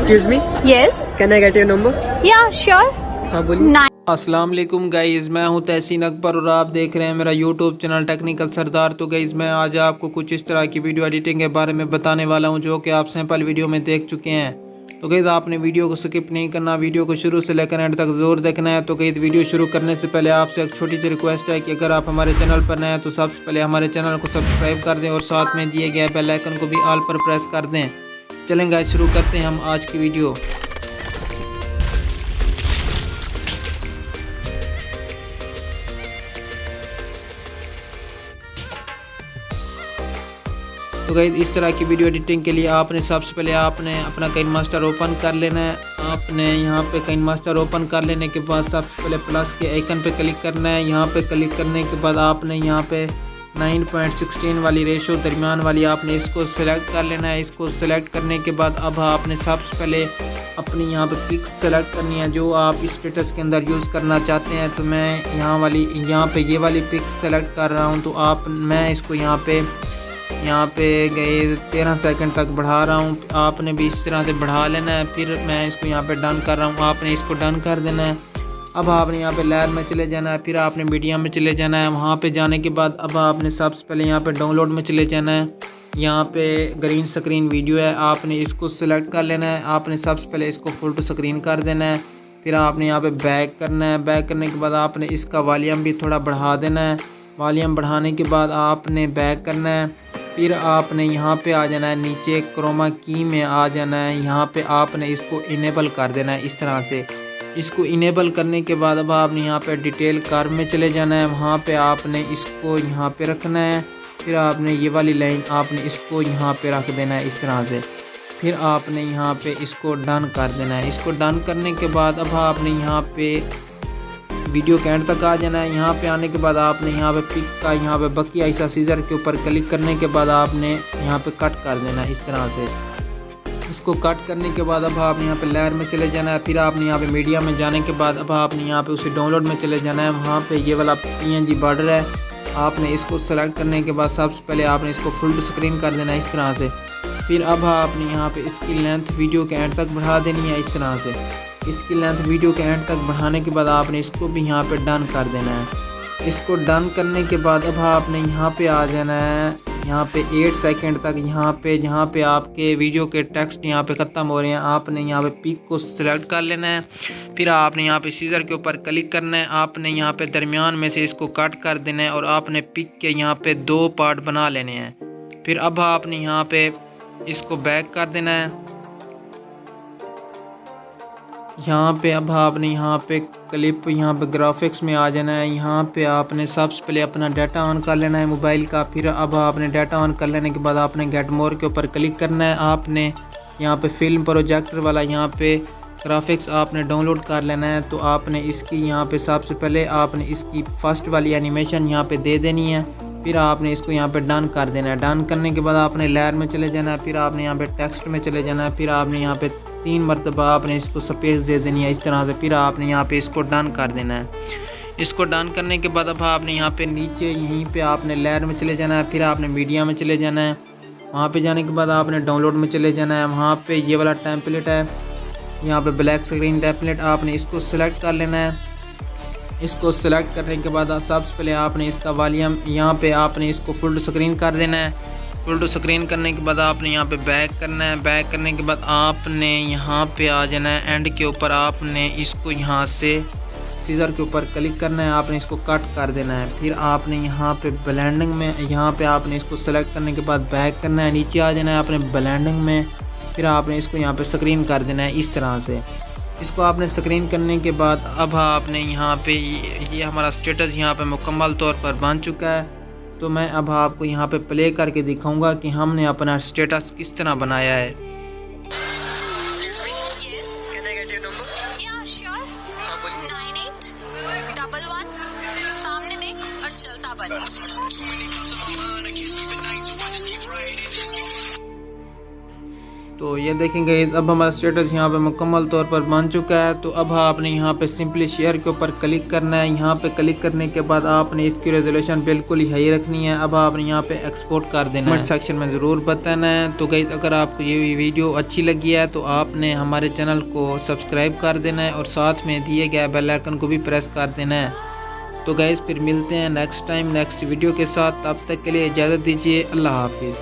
Excuse me, Yes. can I get your number? Yeah, sure. हाँ बोलिए। 9. अस्सलाम वालेकुम गाइज़, मैं हूं तहसीन अकबर और आप देख रहे हैं मेरा यूट्यूब चैनल टेक्निकल सरदार। तो गाइज़ मैं आज आपको कुछ इस तरह की वीडियो एडिटिंग के बारे में बताने वाला हूं जो कि आप सैंपल वीडियो में देख चुके हैं। तो गाइज़ आपने वीडियो को स्किप नहीं करना, वीडियो को शुरू से लेकर एंड तक ज़रूर देखना है। तो गाइज़ वीडियो शुरू करने से पहले आपसे एक छोटी सी रिक्वेस्ट है कि अगर आप हमारे चैनल पर नए हैं तो सबसे पहले हमारे चैनल को सब्सक्राइब कर दें और साथ में दिए गए बेल आइकन को भी ऑल पर प्रेस कर दें। चलें गाइज़ शुरू करते हैं हम आज की वीडियो। तो गाइस इस तरह की वीडियो एडिटिंग के लिए आपने सबसे पहले आपने अपना काइनमास्टर ओपन कर लेना है। आपने यहाँ पे काइनमास्टर ओपन कर लेने के बाद सबसे पहले प्लस के आइकन पे क्लिक करना है। यहाँ पे क्लिक करने के बाद आपने यहाँ पे 9.16 वाली रेशो दरमियान वाली आपने इसको सिलेक्ट कर लेना है। इसको सिलेक्ट करने के बाद अब आपने सबसे पहले अपनी यहाँ पे पिक्स सेलेक्ट करनी है जो आप स्टेटस के अंदर यूज़ करना चाहते हैं। तो मैं यहाँ पे ये वाली पिक्स सेलेक्ट कर रहा हूँ। तो मैं इसको यहाँ पे गए 13 सेकंड तक बढ़ा रहा हूँ। आपने भी इस तरह से बढ़ा लेना है। फिर मैं इसको यहाँ पे डन कर रहा हूँ, आपने इसको डन कर देना है। अब आपने यहाँ पे लेयर में चले जाना है, फिर आपने मीडिया में चले जाना है। वहाँ पे जाने के बाद अब आपने सबसे पहले यहाँ पे डाउनलोड में चले जाना है। यहाँ पे ग्रीन स्क्रीन वीडियो है, आपने इसको सिलेक्ट कर लेना है। आपने सबसे पहले इसको फुल टू स्क्रीन कर देना है। फिर आपने यहाँ पे बैक करना है। बैक करने के बाद आपने इसका वॉल्यूम भी थोड़ा बढ़ा देना है। वॉल्यूम बढ़ाने के बाद आपने बैक करना है। फिर आपने यहाँ पे आ जाना है, नीचे क्रोमा की में आ जाना है। यहाँ पे आपने इसको इनेबल कर देना है इस तरह से। इसको इनेबल करने के बाद अब आपने यहाँ पे डिटेल कर्व में चले जाना है। वहाँ पे आपने इसको यहाँ पे रखना है। फिर आपने ये वाली लाइन आपने इसको यहाँ पे रख देना है इस तरह से। फिर आपने यहाँ पे इसको डन कर देना है। इसको डन करने के बाद अब आपने यहाँ पे वीडियो के एंड तक आ जाना है। यहाँ पे आने के बाद आपने यहाँ पे पिक का यहाँ पे बकिया हिस्सा सीजर के ऊपर क्लिक करने के बाद आपने यहाँ पे कट कर देना है इस तरह से। इसको कट करने के बाद अब आपने यहाँ पे लेयर में चले जाना है। फिर आपने यहाँ पे मीडिया में जाने के बाद अब आपने यहाँ पे उसे डाउनलोड में चले जाना है। वहाँ पे ये वाला PNG बॉर्डर है, आपने इसको सेलेक्ट करने के बाद सबसे पहले आपने इसको फुल टू स्क्रीन कर देना है इस तरह से। फिर अब आपने यहाँ पे इसकी लेंथ वीडियो के एंड तक बढ़ा देनी है इस तरह से। इसकी लेंथ वीडियो के एंड तक बढ़ाने के बाद आपने इसको भी यहाँ पे डन कर देना है। इसको डन करने के बाद अब आपने यहाँ पे आ जाना है। यहाँ पे 8 सेकंड तक जहाँ पे आपके वीडियो के टेक्स्ट यहाँ पे ख़त्म हो रहे हैं, आपने यहाँ पे पिक को सिलेक्ट कर लेना है। फिर आपने यहाँ पे सीजर के ऊपर क्लिक करना है। आपने यहाँ पे दरमियान में से इसको कट कर देना है और आपने पिक के यहाँ पे 2 पार्ट बना लेने हैं। फिर अब आपने यहाँ पे इसको बैक कर देना है। यहाँ पे अब आपने यहाँ पे क्लिप यहाँ पे ग्राफिक्स में आ जाना है। यहाँ पे आपने सबसे पहले अपना डाटा ऑन कर लेना है मोबाइल का। फिर अब आपने डाटा ऑन कर लेने के बाद आपने गेट मोर के ऊपर क्लिक करना है। आपने यहाँ पे फिल्म प्रोजेक्टर वाला यहाँ पे ग्राफिक्स आपने डाउनलोड कर लेना है। तो आपने इसकी यहाँ पे सबसे पहले आपने इसकी फर्स्ट वाली एनिमेशन यहाँ पे दे देनी है। फिर आपने इसको यहाँ पे डन कर देना है। डन करने के बाद आपने लेयर में चले जाना है। फिर आपने यहाँ पे टेक्स्ट में चले जाना है। फिर आपने यहाँ पे 3 मरतबा आपने इसको स्पेस दे देनी है इस तरह से। फिर आपने यहाँ पे इसको डन कर देना है। इसको डन करने के बाद अब आपने यहाँ पे नीचे यहीं पे आपने लेयर में चले जाना है। फिर आपने मीडिया में चले जाना है। वहाँ पे जाने के बाद आपने डाउनलोड में चले जाना है। वहाँ पे ये वाला टेम्पलेट है, यहाँ पे ब्लैक स्क्रीन टेम्पलेट, आपने इसको सिलेक्ट कर लेना है। इसको सिलेक्ट करने के बाद सबसे पहले आपने इसका वॉल्यूम यहाँ पे आपने इसको फुल टू स्क्रीन कर देना है। फुल टू स्क्रीन करने के बाद आपने यहाँ पे बैक करना है। बैक करने के बाद आपने यहाँ पे आ जाना है एंड के ऊपर। आपने इसको यहाँ से सीजर के ऊपर क्लिक करना है, आपने इसको कट कर देना है। फिर आपने यहाँ पे ब्लेंडिंग में यहाँ पे आपने इसको सेलेक्ट करने के बाद बैक करना है, नीचे आ जाना है आपने ब्लेंडिंग में। फिर आपने इसको यहाँ पे स्क्रीन कर देना है इस तरह से। इसको आपने स्क्रीन करने के बाद अब आपने यहाँ पे ये हमारा स्टेटस यहाँ पे मुकम्मल तौर पर बन चुका है। तो मैं अब आपको यहाँ पे प्ले करके दिखाऊंगा कि हमने अपना स्टेटस किस तरह बनाया है। Can I get your number? Yeah, sure. हाँ बोलिए। 9811 सामने देख और चलता बन। तो ये देखेंगे अब हमारा स्टेटस यहाँ पे मुकम्मल तौर पर बन चुका है। तो अब आपने यहाँ पे सिंपली शेयर के ऊपर क्लिक करना है। यहाँ पे क्लिक करने के बाद आपने इसकी रेजोल्यूशन बिल्कुल ही हाई रखनी है। अब आपने यहाँ पे एक्सपोर्ट कर देना है। कमेंट सेक्शन में ज़रूर बताना है। तो गाइस अगर आपको ये वीडियो अच्छी लगी है तो आपने हमारे चैनल को सब्सक्राइब कर देना है और साथ में दिए गए बेल आइकन को भी प्रेस कर देना है। तो गाइस फिर मिलते हैं नेक्स्ट टाइम नेक्स्ट वीडियो के साथ। तब तक के लिए इजाज़त दीजिए। अल्लाह हाफिज़।